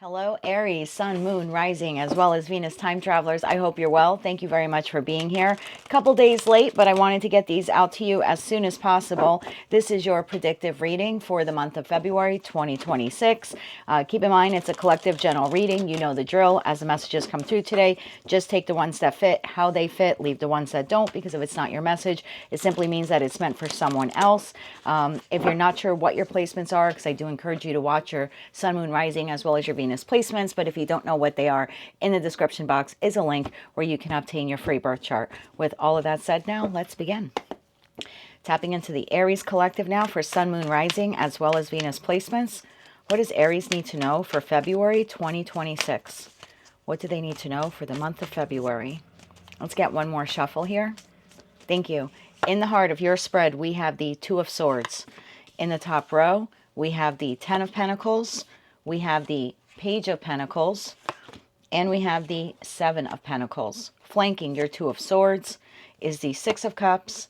Hello, Aries, Sun, Moon, Rising, as well as Venus time travelers. I hope you're well. Thank you very much for being here. A couple days late, but I wanted to get these out to you as soon as possible. This is your predictive reading for the month of February 2026. Keep in mind, it's a collective general reading. You know the drill. As the messages come through today, just take the ones that fit, how they fit, leave the ones that don't, because if it's not your message, it simply means that it's meant for someone else. If you're not sure what your placements are, because I do encourage you to watch your Sun, Moon, Rising, as well as your Venus placements, but if you don't know what they are, in the description box is a link where you can obtain your free birth chart. With all of that said, now let's begin. Tapping into the Aries collective now for Sun, Moon, Rising, as well as Venus placements. What does Aries need to know for February 2026? What do they need to know for the month of February? Let's get one more shuffle here. Thank you. In the heart of your spread, we have the Two of Swords. In the top row, we have the Ten of Pentacles. We have the Page of Pentacles, and we have the Seven of Pentacles. Flanking your Two of Swords is the Six of Cups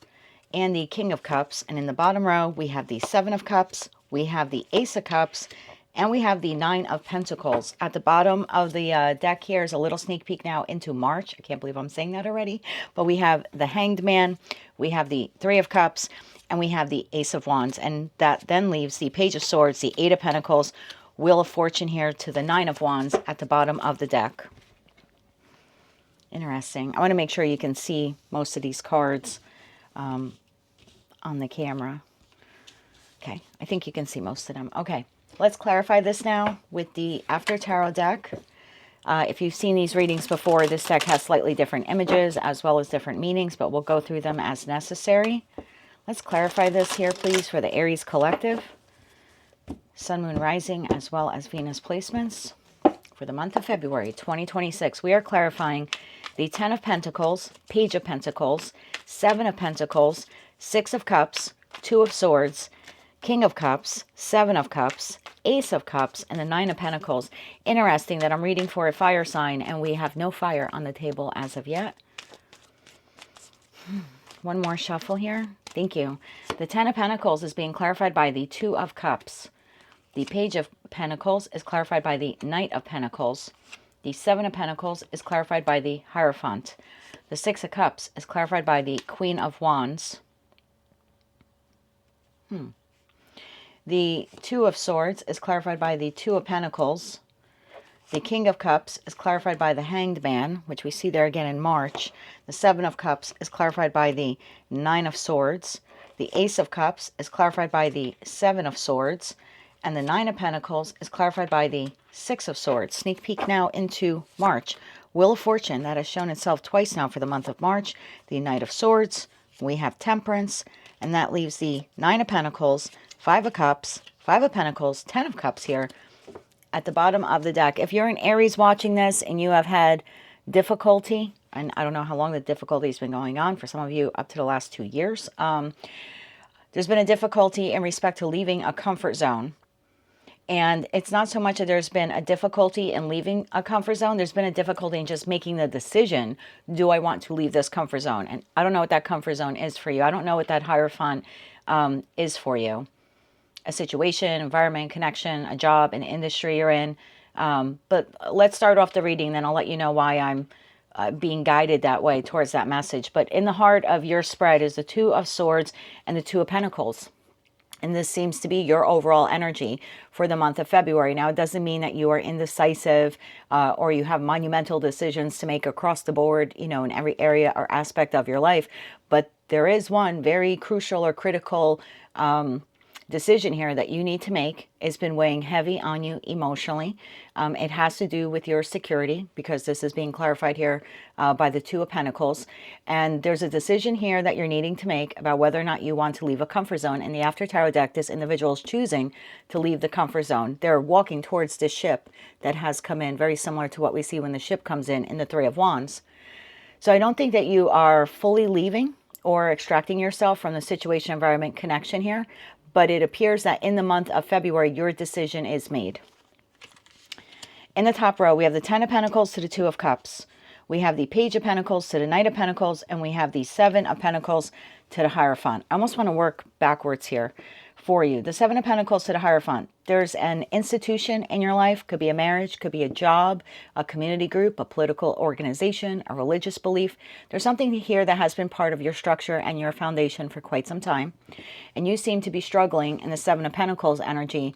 and the King of Cups. And in the bottom row, we have the Seven of Cups, we have the Ace of Cups, and we have the Nine of Pentacles. At the bottom of the deck here is a little sneak peek now into March. I can't believe I'm saying that already. But we have the Hanged Man, we have the Three of Cups, and we have the Ace of Wands. And that then leaves the Page of Swords, the Eight of Pentacles, Wheel of Fortune here to the Nine of Wands at the bottom of the deck. Interesting. I want to make sure you can see most of these cards on the camera. Okay, I think you can see most of them. Okay, let's clarify this now with the After Tarot deck. If you've seen these readings before, this deck has slightly different images as well as different meanings, but we'll go through them as necessary. Let's clarify this here, please, for the Aries collective. Sun, Moon, Rising, as well as Venus placements for the month of February 2026. We are clarifying the Ten of Pentacles, Page of Pentacles, Seven of Pentacles, Six of Cups, Two of Swords, King of Cups, Seven of Cups, Ace of Cups, and the Nine of Pentacles. Interesting that I'm reading for a fire sign, and we have no fire on the table as of yet. One more shuffle here. Thank you. The Ten of Pentacles is being clarified by the Two of Cups. The Page of Pentacles is clarified by the Knight of Pentacles. The Seven of Pentacles is clarified by the Hierophant. The Six of Cups is clarified by the Queen of Wands. The Two of Swords is clarified by the Two of Pentacles. The King of Cups is clarified by the Hanged Man, which we see there again in March. The Seven of Cups is clarified by the Nine of Swords. The Ace of Cups is clarified by the Seven of Swords. And the Nine of Pentacles is clarified by the Six of Swords. Sneak peek now into March. Wheel of Fortune, that has shown itself twice now for the month of March. The Knight of Swords, we have Temperance, and that leaves the Nine of Pentacles, Five of Cups, Five of Pentacles, Ten of Cups here at the bottom of the deck. If you're an Aries watching this and you have had difficulty, and I don't know how long the difficulty has been going on, for some of you up to the last 2 years, there's been a difficulty in respect to leaving a comfort zone. And it's not so much that there's been a difficulty in leaving a comfort zone. There's been a difficulty in just making the decision, do I want to leave this comfort zone? And I don't know what that comfort zone is for you. I don't know what that Hierophant is for you. A situation, environment, connection, a job, an industry you're in. But let's start off the reading, then I'll let you know why I'm being guided that way towards that message. But in the heart of your spread is the Two of Swords and the Two of Pentacles. And this seems to be your overall energy for the month of February. Now, it doesn't mean that you are indecisive or you have monumental decisions to make across the board, you know, in every area or aspect of your life. But there is one very crucial or critical decision here that you need to make. It's been weighing heavy on you emotionally. It has to do with your security, because this is being clarified here by the Two of Pentacles. And there's a decision here that you're needing to make about whether or not you want to leave a comfort zone. In the After Tarot deck, this individual is choosing to leave the comfort zone. They're walking towards this ship that has come in, very similar to what we see when the ship comes in the Three of Wands. So I don't think that you are fully leaving or extracting yourself from the situation, environment, connection here. But it appears that in the month of February, your decision is made. In the top row, we have the Ten of Pentacles to the Two of Cups. We have the Page of Pentacles to the Knight of Pentacles, and we have the Seven of Pentacles to the Hierophant. I almost want to work backwards here for you. The Seven of Pentacles to the Hierophant. there's an institution in your life, could be a marriage, could be a job, a community group, a political organization, a religious belief. There's something here that has been part of your structure and your foundation for quite some time. And you seem to be struggling in the Seven of Pentacles energy.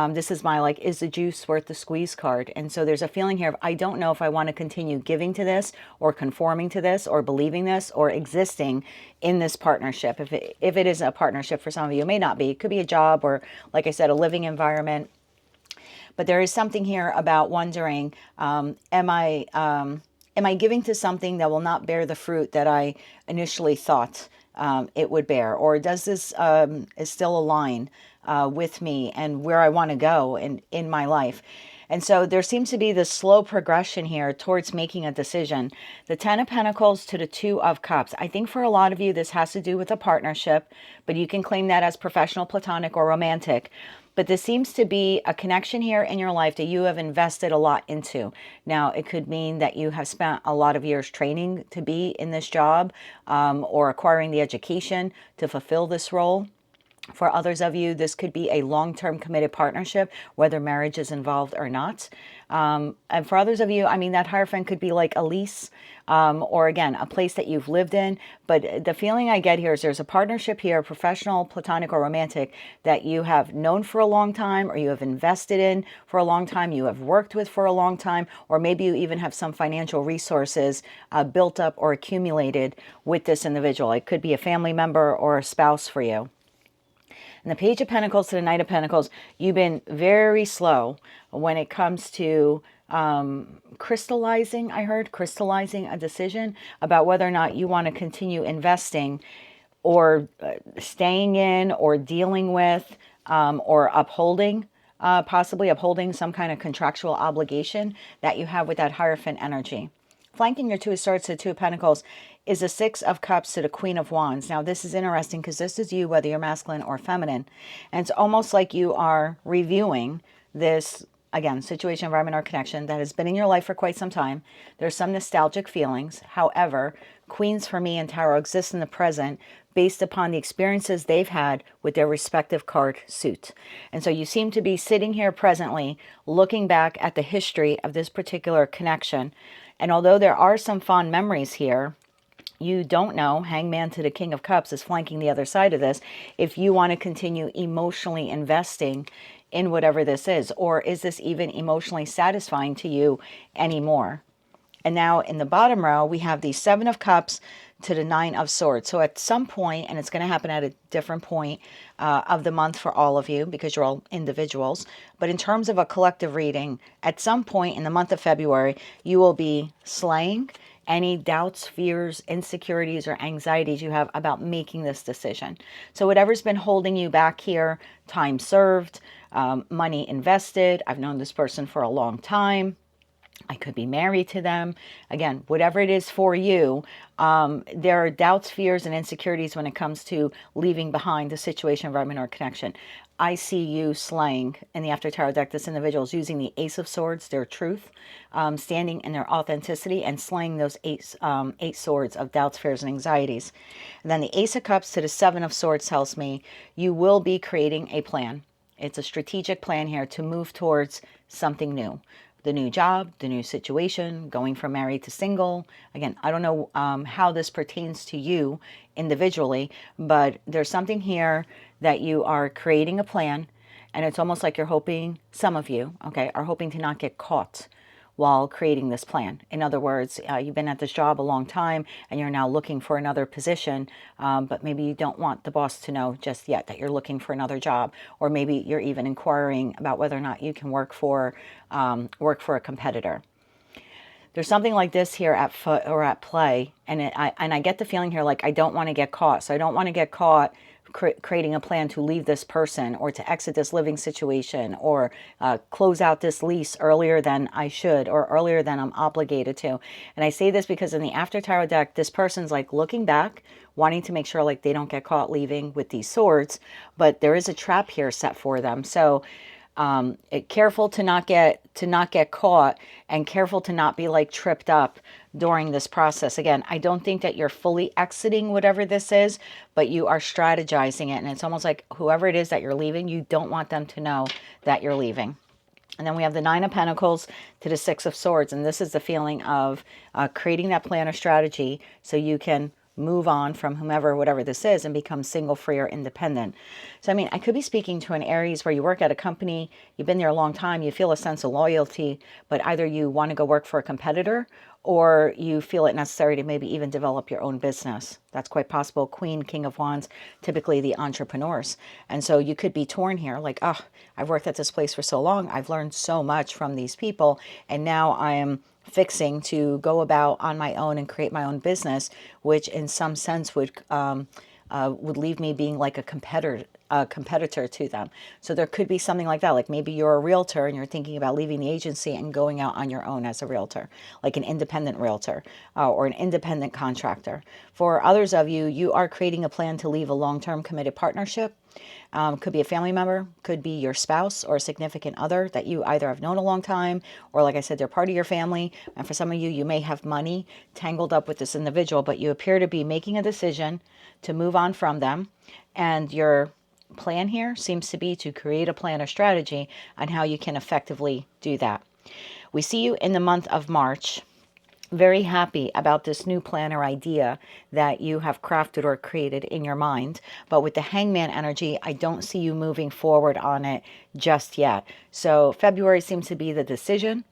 This is my like, is the juice worth the squeeze card? And so there's a feeling here of, I don't know if I want to continue giving to this or conforming to this or believing this or existing in this partnership. If it is a partnership for some of you, it may not be. It could be a job or, like I said, a living environment. But there is something here about wondering, am I giving to something that will not bear the fruit that I initially thought it would bear? Or does this is still align with me and where I want to go in my life? And so there seems to be this slow progression here towards making a decision. The Ten of Pentacles to the Two of Cups. I think for a lot of you, this has to do with a partnership, but you can claim that as professional, platonic, or romantic. But this seems to be a connection here in your life that you have invested a lot into. Now, it could mean that you have spent a lot of years training to be in this job or acquiring the education to fulfill this role. For others of you, this could be a long-term committed partnership, whether marriage is involved or not. And for others of you, I mean, that Hierophant could be like a lease or, again, a place that you've lived in. But the feeling I get here is there's a partnership here, professional, platonic, or romantic, that you have known for a long time or you have invested in for a long time, you have worked with for a long time, or maybe you even have some financial resources built up or accumulated with this individual. It could be a family member or a spouse for you. And the Page of Pentacles to the Knight of Pentacles, you've been very slow when it comes to crystallizing a decision about whether or not you want to continue investing or staying in or dealing with or upholding, possibly upholding some kind of contractual obligation that you have with that Hierophant energy. Flanking your Two of Swords to the Two of Pentacles is the Six of Cups to the Queen of Wands. Now, this is interesting because this is you, whether you're masculine or feminine. And it's almost like you are reviewing this, again, situation, environment, or connection that has been in your life for quite some time. There's some nostalgic feelings. However, Queens for me and Tarot exist in the present based upon the experiences they've had with their respective card suit. And so you seem to be sitting here presently looking back at the history of this particular connection. And although there are some fond memories here, you don't know, Hangman to the King of Cups is flanking the other side of this, if you want to continue emotionally investing in whatever this is, or is this even emotionally satisfying to you anymore? And now in the bottom row, we have the Seven of Cups to the Nine of Swords. So at some point, and it's going to happen at a different point of the month for all of you because you're all individuals, but in terms of a collective reading, at some point in the month of February, you will be slaying any doubts, fears, insecurities, or anxieties you have about making this decision. So whatever's been holding you back here, time served, money invested, I've known this person for a long time, I could be married to them. Again, whatever it is for you, there are doubts, fears, and insecurities when it comes to leaving behind the situation, environment, or connection. I see you slaying in the After Tarot deck, this individual is using the Ace of Swords, their truth, standing in their authenticity, and slaying those eight swords of doubts, fears, and anxieties. And then the Ace of Cups to the Seven of Swords tells me you will be creating a plan. It's a strategic plan here to move towards something new. The new job, the new situation, going from married to single. Again, I don't know how this pertains to you individually, but there's something here that you are creating a plan, and it's almost like you're hoping, some of you, okay, are hoping to not get caught while creating this plan. In other words, you've been at this job a long time and you're now looking for another position, but maybe you don't want the boss to know just yet that you're looking for another job, or maybe you're even inquiring about whether or not you can work for a competitor. There's something like this here at foot or at play, and I get the feeling here like I don't want to get caught. So I don't want to get caught creating a plan to leave this person or to exit this living situation or close out this lease earlier than I should or earlier than I'm obligated to. And I say this because in the After Tarot deck, this person's like looking back, wanting to make sure like they don't get caught leaving with these swords, but there is a trap here set for them. So Careful to not get caught, and careful to not be like tripped up during this process. Again, I don't think that you're fully exiting whatever this is, but you are strategizing it. And it's almost like whoever it is that you're leaving, you don't want them to know that you're leaving. And then we have the Nine of Pentacles to the Six of Swords. And this is the feeling of creating that plan or strategy so you can move on from whomever, whatever this is, and become single, free, or independent. So, I mean, I could be speaking to an Aries where you work at a company, you've been there a long time, you feel a sense of loyalty, but either you want to go work for a competitor or you feel it necessary to maybe even develop your own business. That's quite possible. Queen, King of Wands, typically the entrepreneurs. And so you could be torn here, like, oh, I've worked at this place for so long, I've learned so much from these people, and now I am fixing to go about on my own and create my own business, which in some sense would leave me being like a competitor to them. So there could be something like that. Like maybe you're a realtor and you're thinking about leaving the agency and going out on your own as a realtor, like an independent realtor or an independent contractor. For others of you, you are creating a plan to leave a long-term committed partnership. Could be a family member, could be your spouse or a significant other that you either have known a long time, or like I said, they're part of your family. And for some of you, you may have money tangled up with this individual, but you appear to be making a decision to move on from them. And your plan here seems to be to create a plan or strategy on how you can effectively do that. We see you in the month of March, very happy about this new plan or idea that you have crafted or created in your mind. But with the Hangman energy, I don't see you moving forward on it just yet. So February seems to be the decision.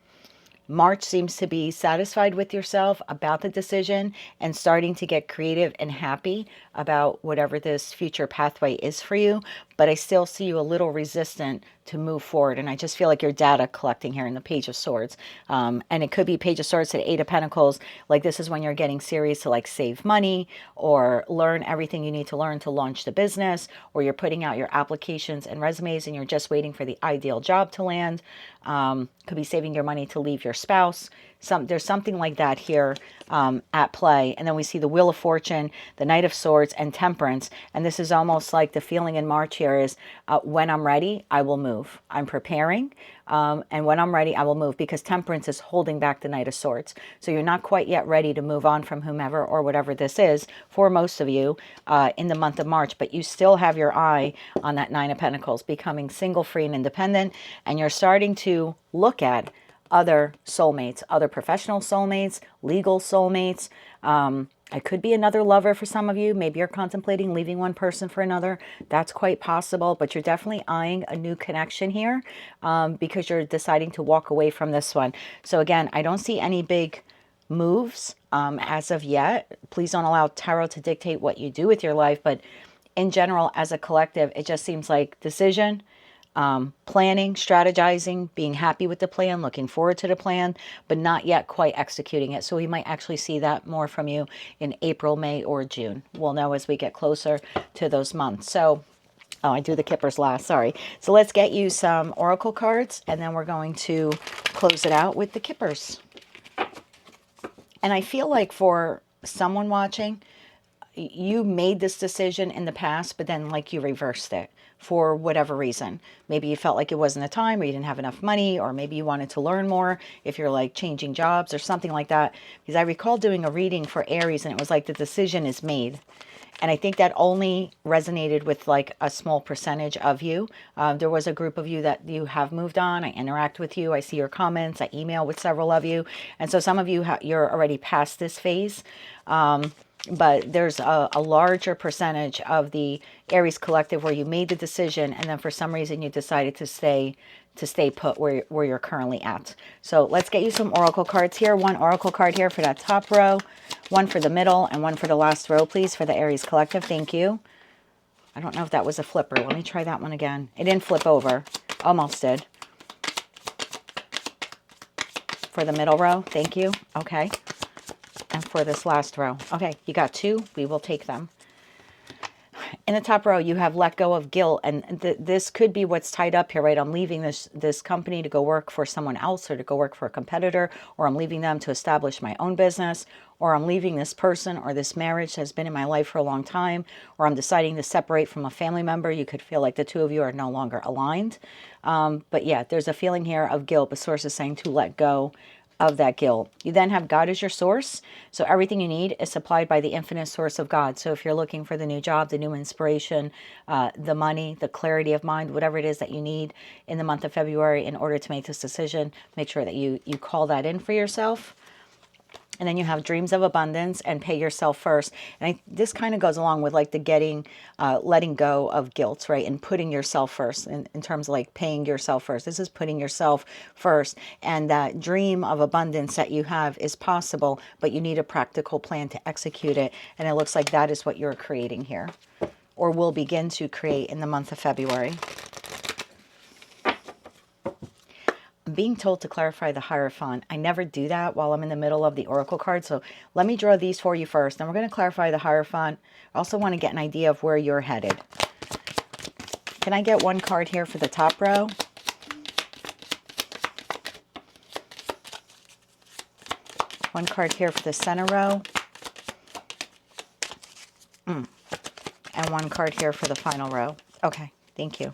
March seems to be satisfied with yourself about the decision and starting to get creative and happy about whatever this future pathway is for you. But I still see you a little resistant to move forward. And I just feel like you're data collecting here in the Page of Swords. And it could be Page of Swords to the Eight of Pentacles. Like this is when you're getting serious to like save money or learn everything you need to learn to launch the business, or you're putting out your applications and resumes and you're just waiting for the ideal job to land. Could be saving your money to leave your spouse. There's something like that here at play. And then we see the Wheel of Fortune, the Knight of Swords, and Temperance. And this is almost like the feeling in March here is when I'm ready, I will move. I'm preparing. And when I'm ready, I will move, because Temperance is holding back the Knight of Swords. So you're not quite yet ready to move on from whomever or whatever this is for most of you in the month of March. But you still have your eye on that Nine of Pentacles, becoming single, free, and independent. And you're starting to look at other soulmates, other professional soulmates, legal soulmates. It could be another lover for some of you. Maybe you're contemplating leaving one person for another. That's quite possible, but you're definitely eyeing a new connection here because you're deciding to walk away from this one. So again, I don't see any big moves as of yet. Please don't allow tarot to dictate what you do with your life, but in general, as a collective, it just seems like decision, planning, strategizing, being happy with the plan, looking forward to the plan, but not yet quite executing it. So we might actually see that more from you in April, May, or June. We'll know as we get closer to those months. So, oh, I do the kippers last, sorry. So let's get you some oracle cards, and then we're going to close it out with the kippers. And I feel like for someone watching, you made this decision in the past, but then like you reversed it for whatever reason. Maybe you felt like it wasn't the time, or you didn't have enough money, or maybe you wanted to learn more if you're like changing jobs or something like that. Because I recall doing a reading for Aries and it was like the decision is made. And I think that only resonated with like a small percentage of you. There was a group of you that you have moved on. I interact with you. I see your comments. I email with several of you. And so some of you, you're already past this phase. But there's a larger percentage of the Aries collective where you made the decision and then for some reason you decided to stay put where you're currently at. So let's get you some oracle cards here. One oracle card here for that top row, one for the middle, and one for the last row, please, for the Aries collective. Thank you. I don't know if that was a flipper. Let me try that one again. It didn't flip over. Almost did. For the middle row, thank you. Okay. And for this last row. Okay, you got two. We will take them. In the top row, you have let go of guilt, and this could be what's tied up here, right? I'm leaving this company to go work for someone else, or to go work for a competitor, or I'm leaving them to establish my own business, or I'm leaving this person or this marriage that has been in my life for a long time, or I'm deciding to separate from a family member. You could feel like the two of you are no longer aligned. But yeah, there's a feeling here of guilt. The source is saying to let go of that guilt. You then have God as your source. So everything you need is supplied by the infinite source of God. So if you're looking for the new job, the new inspiration, the money, the clarity of mind, whatever it is that you need in the month of February in order to make this decision, make sure that you call that in for yourself. And then you have dreams of abundance and pay yourself first. And this kind of goes along with like the letting go of guilt, right? And putting yourself first in terms of like paying yourself first. This is putting yourself first. And that dream of abundance that you have is possible, but you need a practical plan to execute it. And it looks like that is what you're creating here, or will begin to create in the month of February. I'm being told to clarify the Hierophant. I never do that while I'm in the middle of the Oracle card. So let me draw these for you first. Then we're going to clarify the Hierophant. I also want to get an idea of where you're headed. Can I get one card here for the top row? One card here for the center row. And one card here for the final row. Okay, thank you.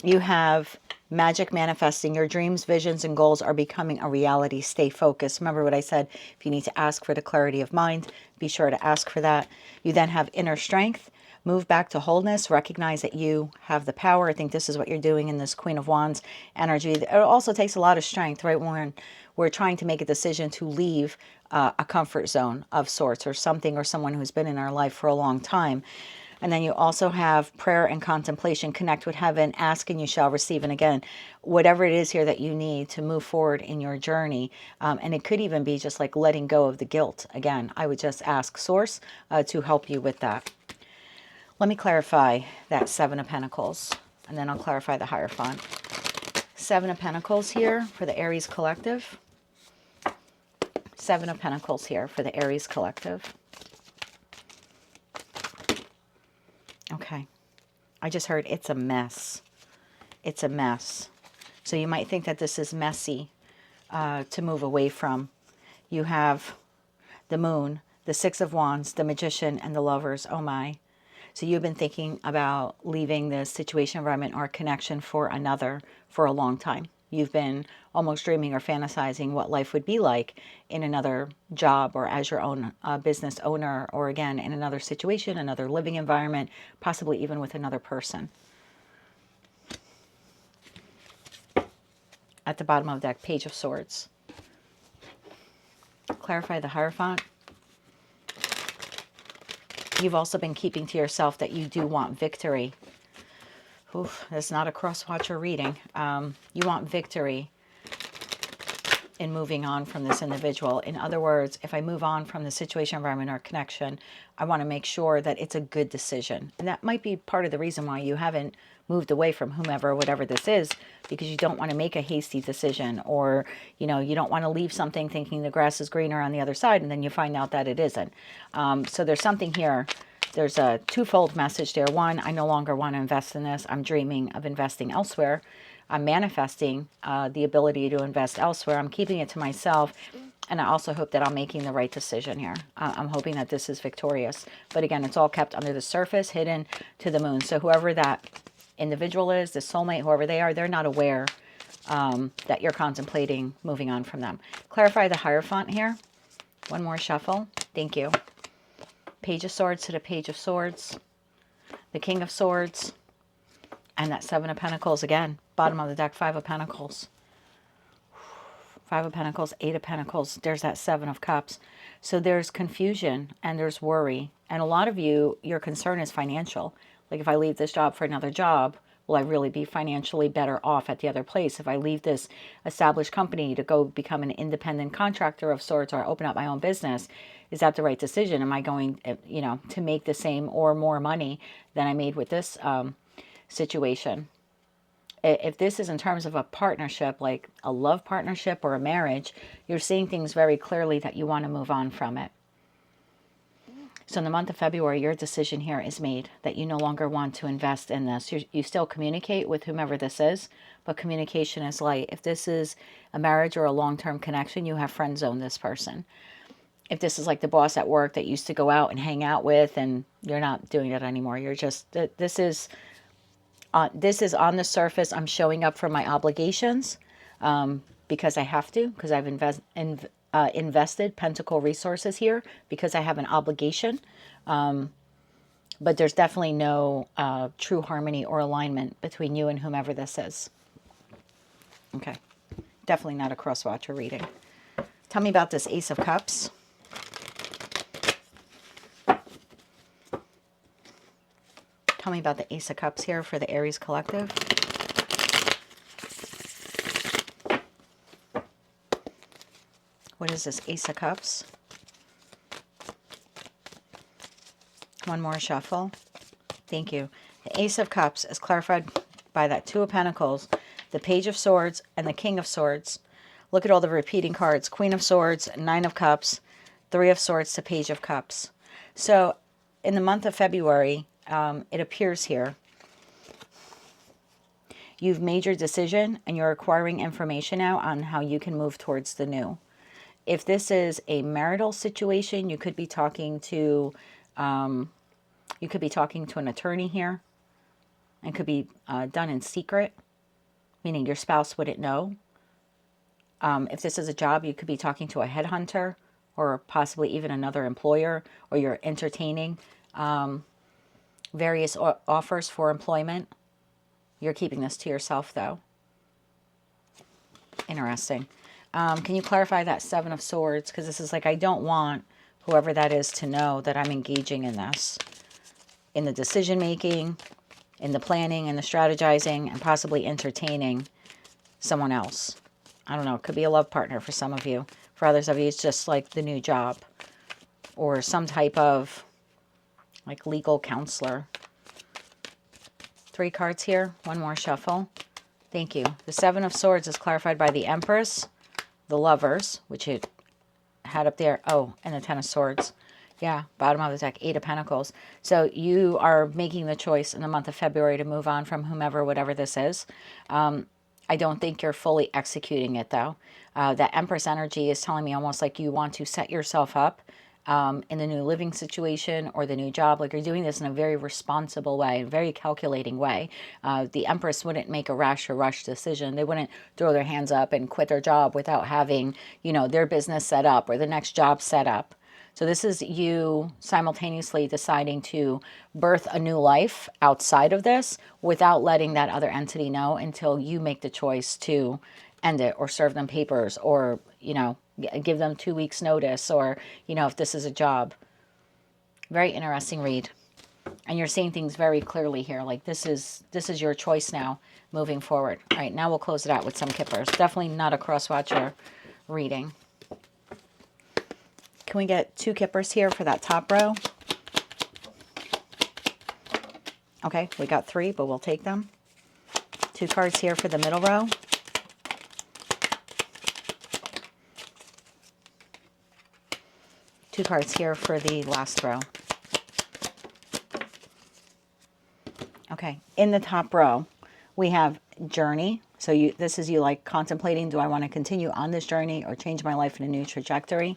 You have magic manifesting. Your dreams, visions, and goals are becoming a reality. Stay focused. Remember what I said. If you need to ask for the clarity of mind, be sure to ask for that. You then have inner strength. Move back to wholeness. Recognize that you have the power. I think this is what you're doing in this Queen of Wands energy. It also takes a lot of strength, right? When we're trying to make a decision to leave a comfort zone of sorts, or something or someone who's been in our life for a long time. And then you also have prayer and contemplation. Connect with heaven, ask and you shall receive. And again, whatever it is here that you need to move forward in your journey. And it could even be just like letting go of the guilt. Again, I would just ask Source to help you with that. Let me clarify that Seven of Pentacles, and then I'll clarify the Hierophant. Seven of Pentacles here for the Aries collective. Seven of Pentacles here for the Aries collective. Okay, I just heard it's a mess. It's a mess. So you might think that this is messy to move away from. You have the Moon, the Six of Wands, the Magician, and the Lovers. Oh my. So you've been thinking about leaving this situation, environment, or connection for another for a long time. You've been almost dreaming or fantasizing what life would be like in another job, or as your own business owner, or again, in another situation, another living environment, possibly even with another person. At the bottom of that Page of Swords. Clarify the Hierophant. You've also been keeping to yourself that you do want victory. Oof, that's not a cross-watcher reading. You want victory in moving on from this individual. In other words, if I move on from the situation, environment, or connection, I want to make sure that it's a good decision. And that might be part of the reason why you haven't moved away from whomever, whatever this is, because you don't want to make a hasty decision, or, you know, you don't want to leave something thinking the grass is greener on the other side, and then you find out that it isn't. So there's something here. There's a twofold message there. One, I no longer want to invest in this. I'm dreaming of investing elsewhere. I'm manifesting the ability to invest elsewhere. I'm keeping it to myself. And I also hope that I'm making the right decision here. I'm hoping that this is victorious. But again, it's all kept under the surface, hidden to the moon. So whoever that individual is, the soulmate, whoever they are, they're not aware that you're contemplating moving on from them. Clarify the Hierophant here. One more shuffle. Thank you. Page of Swords to the Page of Swords. The King of Swords. And that Seven of Pentacles again. Bottom of the deck, Five of Pentacles. Five of Pentacles, Eight of Pentacles. There's that Seven of Cups. So there's confusion and there's worry. And a lot of you, your concern is financial. Like, if I leave this job for another job, will I really be financially better off at the other place? If I leave this established company to go become an independent contractor of sorts, or open up my own business, is that the right decision? Am I going, you know, to make the same or more money than I made with this situation? If this is in terms of a partnership, like a love partnership or a marriage, you're seeing things very clearly that you want to move on from it. So in the month of February, your decision here is made that you no longer want to invest in this. You still communicate with whomever this is, but communication is light. If this is a marriage or a long-term connection, you have friend zoned this person. If this is like the boss at work that used to go out and hang out with, and you're not doing it anymore, you're just, this is on the surface. I'm showing up for my obligations because I have to, because I've invested pentacle resources here because I have an obligation. But there's definitely no true harmony or alignment between you and whomever this is. Okay. Definitely not a cross-watcher reading. Tell me about this Ace of Cups. Tell me about the Ace of Cups here for the Aries collective. What is this Ace of Cups? One more shuffle. Thank you. The Ace of Cups is clarified by that Two of Pentacles, the Page of Swords, and the King of Swords. Look at all the repeating cards. Queen of Swords, Nine of Cups, Three of Swords to Page of Cups. So in the month of February, it appears here, you've made your decision and you're acquiring information now on how you can move towards the new. If this is a marital situation, you could be talking to an attorney here. It could be done in secret, meaning your spouse wouldn't know. If this is a job, you could be talking to a headhunter or possibly even another employer, or you're entertaining various offers for employment. You're keeping this to yourself, though. Interesting. Can you clarify that Seven of Swords? Because this is like, I don't want whoever that is to know that I'm engaging in this. In the decision-making, in the planning, and the strategizing, and possibly entertaining someone else. I don't know. It could be a love partner for some of you. For others of you, it's just like the new job. Or some type of like legal counselor. 3 cards here. One more shuffle. Thank you. The Seven of Swords is clarified by the Empress, the Lovers, which it had up there. Oh, and the Ten of Swords. Yeah, bottom of the deck, Eight of Pentacles. So you are making the choice in the month of February to move on from whomever, whatever this is. I don't think you're fully executing it, though. That Empress energy is telling me almost like you want to set yourself up in the new living situation or the new job. Like you're doing this in a very responsible way, a very calculating way. The Empress wouldn't make a rash or rush decision. They wouldn't throw their hands up and quit their job without having, you know, their business set up or the next job set up. So this is you simultaneously deciding to birth a new life outside of this without letting that other entity know until you make the choice to end it or serve them papers or, you know, give them 2 weeks notice or, you know, if this is a job. Very interesting read. And you're seeing things very clearly here. Like this is your choice now moving forward. All right, now we'll close it out with some kippers. Definitely not a cross-watcher reading. Can we get 2 kippers here for that top row? Okay, we got 3, but we'll take them. 2 cards here for the middle row. Two cards here for the last row. Okay, in the top row, we have journey. So this is you like contemplating, do I want to continue on this journey or change my life in a new trajectory?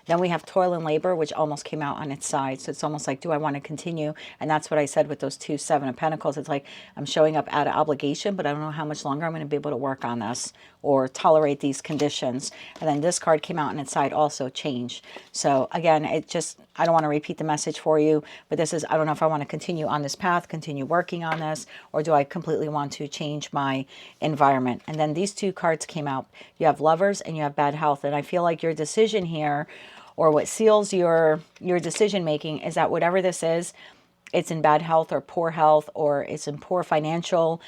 Then we have toil and labor, which almost came out on its side. So it's almost like, do I want to continue? And that's what I said with those 2 Seven of Pentacles. It's like I'm showing up out of obligation, but I don't know how much longer I'm going to be able to work on this or tolerate these conditions. And then this card came out on its side, also change. So again, it just, I don't want to repeat the message for you, but this is, I don't know if I want to continue on this path, continue working on this, or do I completely want to change my environment? And then these 2 cards came out. You have Lovers and you have bad health. And I feel like your decision here, or what seals your decision making, is that whatever this is, it's in bad health or poor health, or it's in poor financial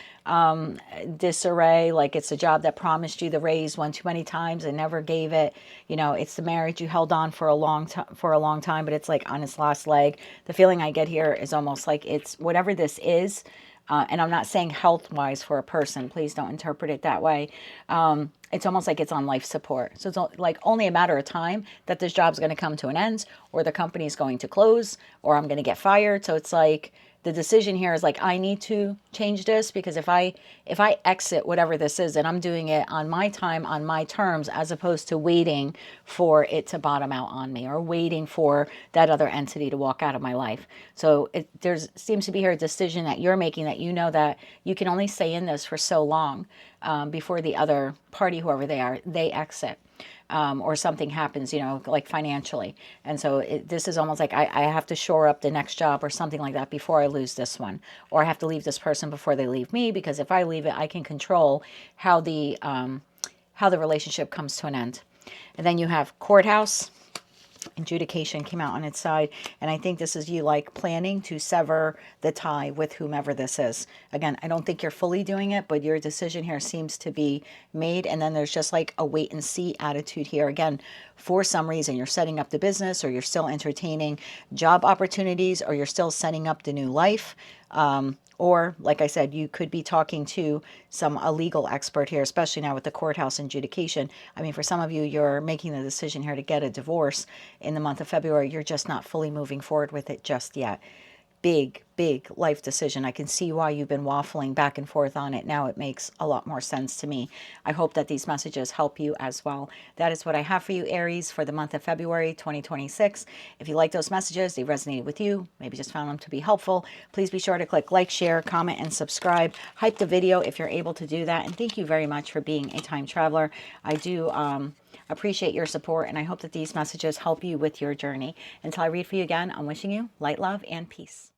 disarray. Like it's a job that promised you the raise one too many times and never gave it. You know, it's the marriage you held on for a long time, but it's like on its last leg. The feeling I get here is almost like it's whatever this is. And I'm not saying health-wise for a person. Please don't interpret it that way. It's almost like it's on life support. So it's like only a matter of time that this job's going to come to an end, or the company's going to close, or I'm going to get fired. So it's like the decision here is like, I need to change this, because if I exit whatever this is, and I'm doing it on my time, on my terms, as opposed to waiting for it to bottom out on me, or waiting for that other entity to walk out of my life. So there's seems to be here a decision that you're making, that you know that you can only stay in this for so long before the other party, whoever they are, they exit. Or something happens, like financially. And so this is almost like I have to shore up the next job or something like that before I lose this one. Or I have to leave this person before they leave me, because if I leave it, I can control how the relationship comes to an end. And then you have courthouse. Adjudication came out on its side, and I think this is you like planning to sever the tie with whomever this is. Again, I don't think you're fully doing it, but your decision here seems to be made. And then there's just like a wait and see attitude here. Again, for some reason you're setting up the business, or you're still entertaining job opportunities, or you're still setting up the new life. Or, like I said, you could be talking to a legal expert here, especially now with the courthouse adjudication. I mean, for some of you, you're making the decision here to get a divorce in the month of February. You're just not fully moving forward with it just yet. Big, big life decision. I can see why you've been waffling back and forth on it. Now it makes a lot more sense to me. I hope that these messages help you as well. That is what I have for you, Aries, for the month of February 2026. If you like those messages, they resonated with you, maybe just found them to be helpful, please be sure to click like, share, comment, and subscribe. Hype the video if you're able to do that. And thank you very much for being a time traveler. I do appreciate your support, and I hope that these messages help you with your journey. Until I read for you again, I'm wishing you light, love, and peace.